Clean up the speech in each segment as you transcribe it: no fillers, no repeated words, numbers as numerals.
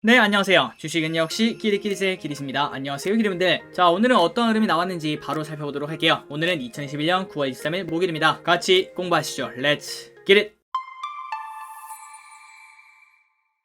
네, 안녕하세요. 주식은 역시 끼리끼리세 끼리입니다. 안녕하세요, 끼리분들. 자, 오늘은 어떤 흐름이 나왔는지 바로 살펴보도록 할게요. 오늘은 2021년 9월 23일 목요일입니다. 같이 공부하시죠. Let's get it!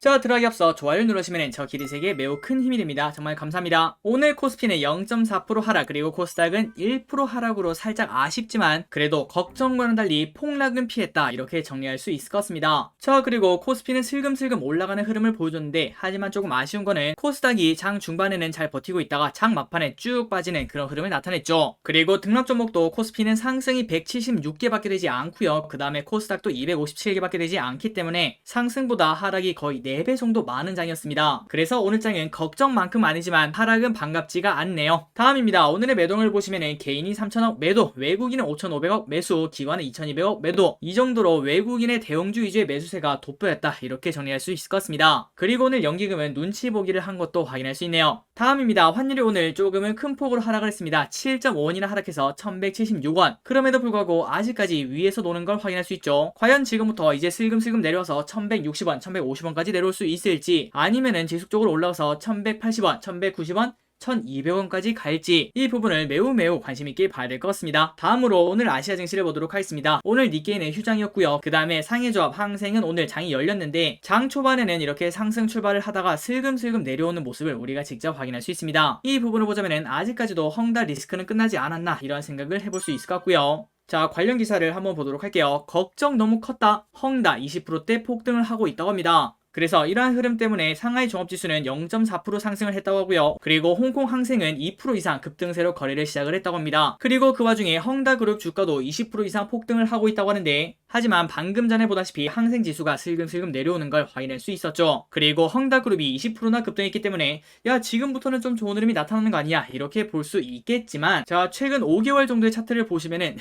자, 들어가기 앞서 좋아요 누르시면 저 기리세계에 매우 큰 힘이 됩니다. 정말 감사합니다. 오늘 코스피는 0.4% 하락, 그리고 코스닥은 1% 하락으로 살짝 아쉽지만 그래도 걱정과는 달리 폭락은 피했다, 이렇게 정리할 수 있을 것 같습니다. 자, 그리고 코스피는 슬금슬금 올라가는 흐름을 보여줬는데, 하지만 조금 아쉬운 거는 코스닥이 장 중반에는 잘 버티고 있다가 장 막판에 쭉 빠지는 그런 흐름을 나타냈죠. 그리고 등락 종목도 코스피는 상승이 176개밖에 되지 않고요. 그 다음에 코스닥도 257개밖에 되지 않기 때문에 상승보다 하락이 거의 4배 정도 많은 장이었습니다. 그래서 오늘 장은 걱정만큼 아니지만 하락은 반갑지가 않네요. 다음입니다. 오늘의 매도를 보시면은 개인이 3천억 매도, 외국인은 5,500억 매수, 기관은 2,200억 매도, 이 정도로 외국인의 대형주 위주의 매수세가 돋보였다, 이렇게 정리할 수 있을 것 같습니다. 그리고 오늘 연기금은 눈치 보기를 한 것도 확인할 수 있네요. 다음입니다. 환율이 오늘 조금은 큰 폭으로 하락을 했습니다. 7.5원이나 하락해서 1176원. 그럼에도 불구하고 아직까지 위에서 노는 걸 확인할 수 있죠. 과연 지금부터 이제 슬금슬금 내려와서 1160원, 1150원까지 내려올 수 있을지, 아니면은 지속적으로 올라가서 1180원, 1190원, 1200원까지 갈지, 이 부분을 매우 관심있게 봐야 될 것 같습니다. 다음으로 오늘 아시아 증시를 보도록 하겠습니다. 오늘 니케이는 휴장이었고요. 그 다음에 상해조합 항생은 오늘 장이 열렸는데, 장 초반에는 이렇게 상승 출발을 하다가 슬금슬금 내려오는 모습을 우리가 직접 확인할 수 있습니다. 이 부분을 보자면은 아직까지도 헝다 리스크는 끝나지 않았나, 이런 생각을 해볼 수 있을 것 같고요. 자, 관련 기사를 한번 보도록 할게요. 걱정 너무 컸다, 헝다 20%대 폭등을 하고 있다고 합니다. 그래서 이러한 흐름 때문에 상하이 종합지수는 0.4% 상승을 했다고 하고요. 그리고 홍콩 항생은 2% 이상 급등세로 거래를 시작을 했다고 합니다. 그리고 그 와중에 헝다그룹 주가도 20% 이상 폭등을 하고 있다고 하는데, 하지만 방금 전에 보다시피 항생지수가 슬금슬금 내려오는 걸 확인할 수 있었죠. 그리고 헝다그룹이 20%나 급등했기 때문에 야, 지금부터는 좀 좋은 흐름이 나타나는 거 아니야, 이렇게 볼 수 있겠지만, 자, 최근 5개월 정도의 차트를 보시면은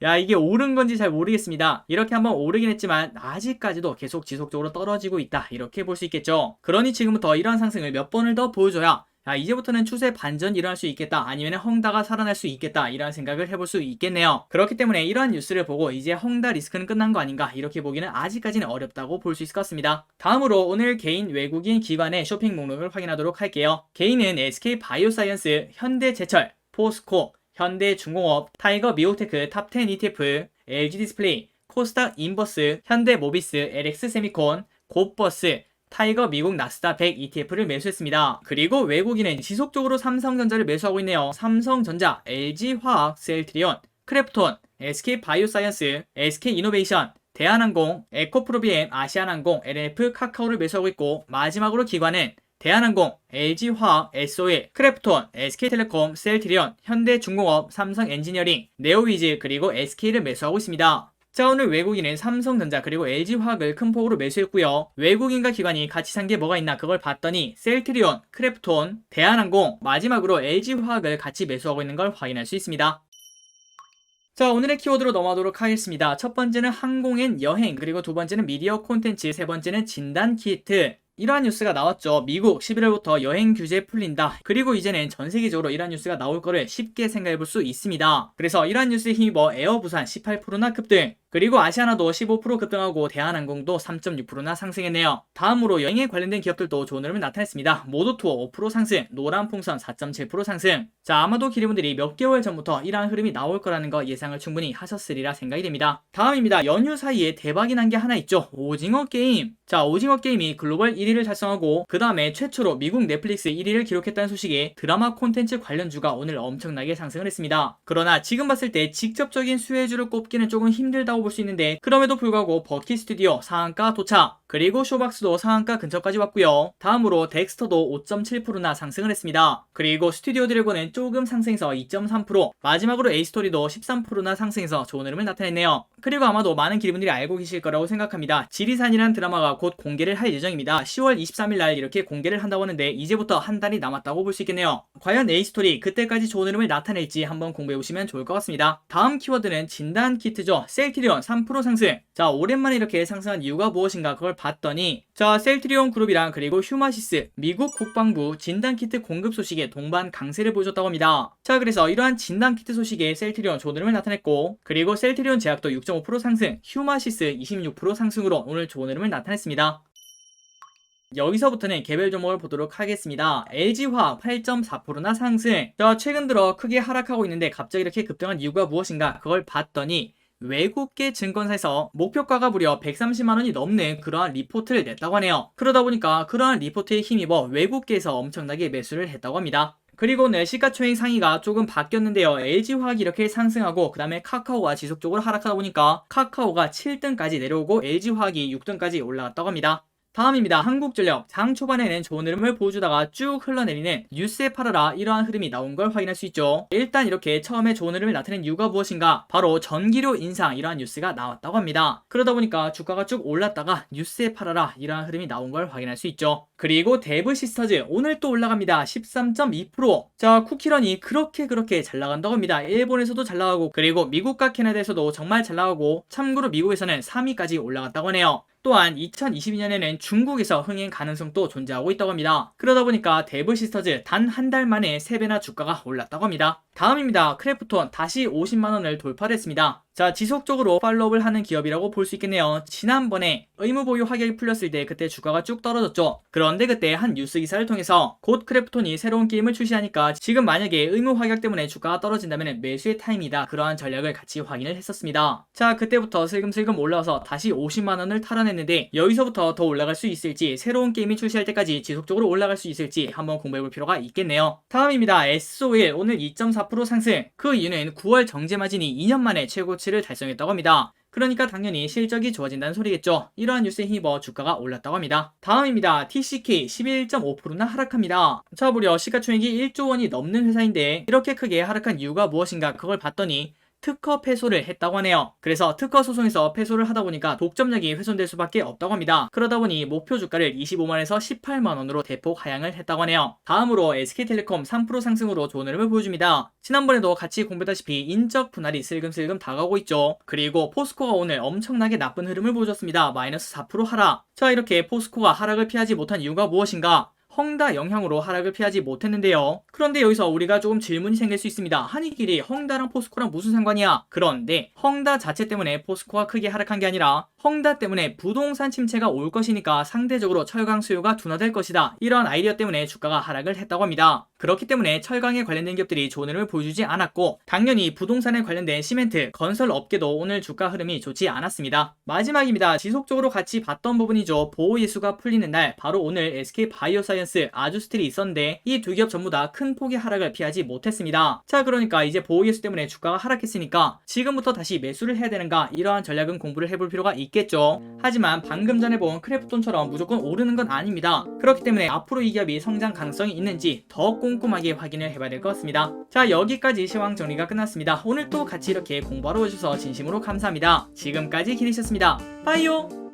야, 이게 오른 건지 잘 모르겠습니다. 이렇게 한번 오르긴 했지만 아직까지도 계속 지속적으로 떨어지고 있다, 이렇게 볼 수 있겠죠. 그러니 지금부터 이러한 상승을 몇 번을 더 보여줘야 이제부터는 추세 반전이 일어날 수 있겠다, 아니면 헝다가 살아날 수 있겠다, 이런 생각을 해볼 수 있겠네요. 그렇기 때문에 이러한 뉴스를 보고 이제 헝다 리스크는 끝난 거 아닌가, 이렇게 보기는 아직까지는 어렵다고 볼 수 있을 것 같습니다. 다음으로 오늘 개인, 외국인, 기관의 쇼핑 목록을 확인하도록 할게요. 개인은 SK바이오사이언스, 현대제철, 포스코, 현대중공업, 타이거 미오테크 탑10 ETF, LG디스플레이, 코스닥 인버스, 현대모비스, LX세미콘, 곧버스, 타이거 미국 나스닥 100 ETF를 매수했습니다. 그리고 외국인은 지속적으로 삼성전자를 매수하고 있네요. 삼성전자, LG화학, 셀트리온, 크래프톤, SK바이오사이언스, SK이노베이션, 대한항공, 에코프로비엠, 아시아나항공, LNF, 카카오를 매수하고 있고, 마지막으로 기관은 대한항공, LG화학, SO일, 크래프톤, SK텔레콤, 셀트리온, 현대중공업, 삼성엔지니어링, 네오위즈, 그리고 SK를 매수하고 있습니다. 자, 오늘 외국인은 삼성전자 그리고 LG화학을 큰 폭으로 매수했고요. 외국인과 기관이 같이 산 게 뭐가 있나 그걸 봤더니 셀트리온, 크래프톤, 대한항공, 마지막으로 LG화학을 같이 매수하고 있는 걸 확인할 수 있습니다. 자, 오늘의 키워드로 넘어가도록 하겠습니다. 첫 번째는 항공앤 여행, 그리고 두 번째는 미디어 콘텐츠, 세 번째는 진단 키트. 이러한 뉴스가 나왔죠. 미국 11월부터 여행 규제 풀린다. 그리고 이제는 전 세계적으로 이러한 뉴스가 나올 거를 쉽게 생각해 볼 수 있습니다. 그래서 이러한 뉴스에 힘입어 에어부산 18%나 급등, 그리고 아시아나도 15% 급등하고 대한항공도 3.6%나 상승했네요. 다음으로 여행에 관련된 기업들도 좋은 흐름을 나타냈습니다. 모도투어 5% 상승, 노란풍선 4.7% 상승. 자, 아마도 기리분들이 몇 개월 전부터 이러한 흐름이 나올 거라는 거 예상을 충분히 하셨으리라 생각이 됩니다. 다음입니다. 연휴 사이에 대박이 난 게 하나 있죠. 오징어 게임. 자, 오징어 게임이 글로벌 1위를 달성하고 그 다음에 최초로 미국 넷플릭스 1위를 기록했다는 소식에 드라마 콘텐츠 관련주가 오늘 엄청나게 상승을 했습니다. 그러나 지금 봤을 때 직접적인 수혜주를 꼽기는 조금 힘들다고 볼 수 있는데, 그럼에도 불구하고 버킷 스튜디오 상한가 도착, 그리고 쇼박스도 상한가 근처까지 왔고요. 다음으로 덱스터도 5.7%나 상승을 했습니다. 그리고 스튜디오 드래곤은 조금 상승해서 2.3%, 마지막으로 에이스토리도 13%나 상승해서 좋은 흐름을 나타냈네요. 그리고 아마도 많은 기분들이 알고 계실 거라고 생각합니다. 지리산이라는 드라마가 곧 공개를 할 예정입니다. 10월 23일날 이렇게 공개를 한다고 하는데 이제부터 한 달이 남았다고 볼 수 있겠네요. 과연 에이스토리 그때까지 좋은 흐름을 나타낼지 한번 공부해보시면 좋을 것 같습니다. 다음 키워드는 진단 키트죠. 셀트리온 3% 상승. 자, 오랜만에 이렇게 상승한 이유가 무엇인가 그걸 봤더니, 자, 셀트리온 그룹이랑 그리고 휴마시스, 미국 국방부 진단키트 공급 소식에 동반 강세를 보여줬다고 합니다. 자, 그래서 이러한 진단키트 소식에 셀트리온 좋은 흐름을 나타냈고, 그리고 셀트리온 제약도 6.5% 상승, 휴마시스 26% 상승으로 오늘 좋은 흐름을 나타냈습니다. 여기서부터는 개별 종목을 보도록 하겠습니다. LG화학 8.4%나 상승. 자, 최근 들어 크게 하락하고 있는데 갑자기 이렇게 급등한 이유가 무엇인가? 그걸 봤더니 외국계 증권사에서 목표가가 무려 130만원이 넘는 그러한 리포트를 냈다고 하네요. 그러다 보니까 그러한 리포트에 힘입어 외국계에서 엄청나게 매수를 했다고 합니다. 그리고 오늘 시가총액 상위가 조금 바뀌었는데요. LG화학이 이렇게 상승하고 그 다음에 카카오가 지속적으로 하락하다 보니까 카카오가 7등까지 내려오고 LG화학이 6등까지 올라갔다고 합니다. 다음입니다. 한국전력. 장 초반에는 좋은 흐름을 보여주다가 쭉 흘러내리는 뉴스에 팔아라 이러한 흐름이 나온 걸 확인할 수 있죠. 일단 이렇게 처음에 좋은 흐름을 나타낸 이유가 무엇인가? 바로 전기료 인상 이러한 뉴스가 나왔다고 합니다. 그러다 보니까 주가가 쭉 올랐다가 뉴스에 팔아라 이러한 흐름이 나온 걸 확인할 수 있죠. 그리고 데브시스터즈 오늘 또 올라갑니다. 13.2%. 자, 쿠키런이 그렇게 잘 나간다고 합니다. 일본에서도 잘 나가고 그리고 미국과 캐나다에서도 정말 잘 나가고 참고로 미국에서는 3위까지 올라갔다고 하네요. 또한 2022년에는 중국에서 흥행 가능성도 존재하고 있다고 합니다. 그러다 보니까 데브시스터즈 단 한 달 만에 3배나 주가가 올랐다고 합니다. 다음입니다. 크래프톤 다시 50만원을 돌파했습니다. 자, 지속적으로 팔로우를 하는 기업이라고 볼 수 있겠네요. 지난번에 의무보유 확약이 풀렸을 때 그때 주가가 쭉 떨어졌죠. 그런데 그때 한 뉴스 기사를 통해서 곧 크래프톤이 새로운 게임을 출시하니까 지금 만약에 의무 확약 때문에 주가가 떨어진다면 매수의 타임이다. 그러한 전략을 같이 확인을 했었습니다. 자, 그때부터 슬금슬금 올라와서 다시 50만원을 탈환했는데 여기서부터 더 올라갈 수 있을지 새로운 게임이 출시할 때까지 지속적으로 올라갈 수 있을지 한번 공부해볼 필요가 있겠네요. 다음입니다. S-Oil 오늘 2.4% 상승. 그 이유는 9월 정제 마진이 2년 만에 최고치를 달성했다고 합니다. 그러니까 당연히 실적이 좋아진다는 소리겠죠. 이러한 뉴스에 힘입어 주가가 올랐다고 합니다. 다음입니다. TCK 11.5%나 하락합니다. 자, 무려 시가총액이 1조 원이 넘는 회사인데 이렇게 크게 하락한 이유가 무엇인가? 그걸 봤더니 특허 패소를 했다고 하네요. 그래서 특허 소송에서 패소를 하다 보니까 독점력이 훼손될 수밖에 없다고 합니다. 그러다 보니 목표 주가를 25만에서 18만원으로 대폭 하향을 했다고 하네요. 다음으로 SK텔레콤 3% 상승으로 좋은 흐름을 보여줍니다. 지난번에도 같이 공부했다시피 인적 분할이 슬금슬금 다가오고 있죠. 그리고 포스코가 오늘 엄청나게 나쁜 흐름을 보여줬습니다. 마이너스 4% 하락. 자, 이렇게 포스코가 하락을 피하지 못한 이유가 무엇인가? 헝다 영향으로 하락을 피하지 못했는데요. 그런데 여기서 우리가 조금 질문이 생길 수 있습니다. 한일길이 헝다랑 포스코랑 무슨 상관이야? 그런데 헝다 자체 때문에 포스코가 크게 하락한 게 아니라 헝다 때문에 부동산 침체가 올 것이니까 상대적으로 철강 수요가 둔화될 것이다. 이런 아이디어 때문에 주가가 하락을 했다고 합니다. 그렇기 때문에 철강에 관련된 기업들이 좋은 흐름을 보여주지 않았고 당연히 부동산에 관련된 시멘트, 건설 업계도 오늘 주가 흐름이 좋지 않았습니다. 마지막입니다. 지속적으로 같이 봤던 부분이죠. 보호 예수가 풀리는 날 바로 오늘 SK바이오사이언스, 아주스틸이 있었는데 이 두 기업 전부 다 큰 폭의 하락을 피하지 못했습니다. 자, 그러니까 이제 보호 예수 때문에 주가가 하락했으니까 지금부터 다시 매수를 해야 되는가? 이러한 전략은 공부를 해볼 필요가 있겠죠. 하지만 방금 전에 본 크래프톤처럼 무조건 오르는 건 아닙니다. 그렇기 때문에 앞으로 이 기업이 성장 가능성이 있는지 더 꼼꼼하게 확인을 해봐야 될 것 같습니다. 자, 여기까지 시황 정리가 끝났습니다. 오늘 또 같이 이렇게 공부하러 오셔서 진심으로 감사합니다. 지금까지 기리셨습니다. 빠이요.